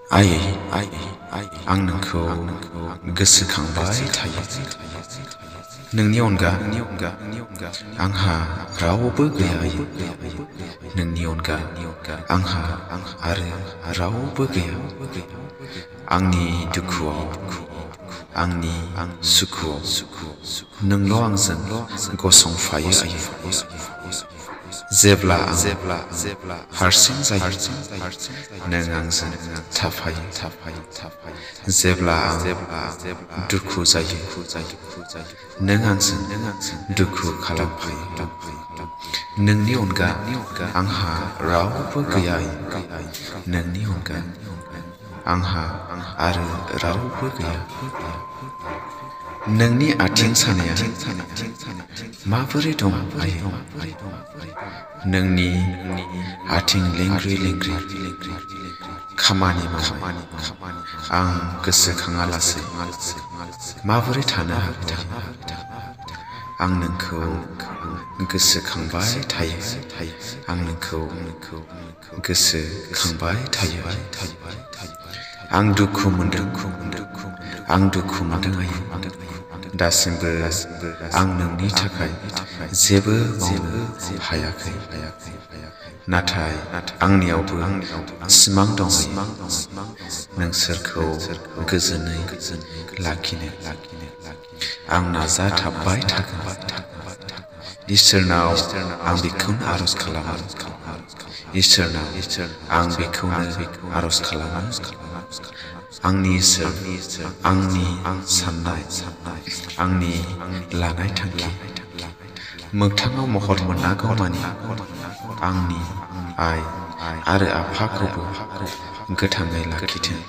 आयै आं नोंखौ गोसोखांबाय थायो। नोंनि अनगा आंहा रावबो गैया। नोंनि अनगा आंहा आरो रावबो गैया। आंनि दुखुआव आंनि सुखुआव नोंल' आंजों गसंफायो आयै। जेब्ला हारसिं जायो नों आंजों थाफायो। जेब्ला दुखु जायो नों आंजों दुखु खालामफायो। नोंनि अनगा आंहा रावबो गैया। नोंनि अनगा आंहा आरो रावबो गैया। नोंनि आथिं सानाया माबोरै दं आयै? नोंनि आथिं लेंग्रि लेंग्रि खामानि मावनाय आं गोसोखाङालासे माबोरै थानो हागोन? आं नोंखौ गोसोखांबाय थायो। आं नोंखौ गोसोखांबाय थायो। आं दुखु मोनदों आयै। दासिमबो आं नोंनि थाखाय जेबो मावनो हायाखै। नाथाय आंनियावबो सिमां दं नोंसोरखौ गोजोनै लाखिनो। आं नाजाथाबबाय थागोन। इसोरनाव आं बेखौनो आरज खालामो। इसोरनाव आं बेखौनो आरज खालामो। आंनि इसोर, आंनि साननाय, आंनि लानाय थांखि मोगथाङाव महर मोननागौमानि आंनि आइ आरो आफाखौबो गोथाङै लाखिथों।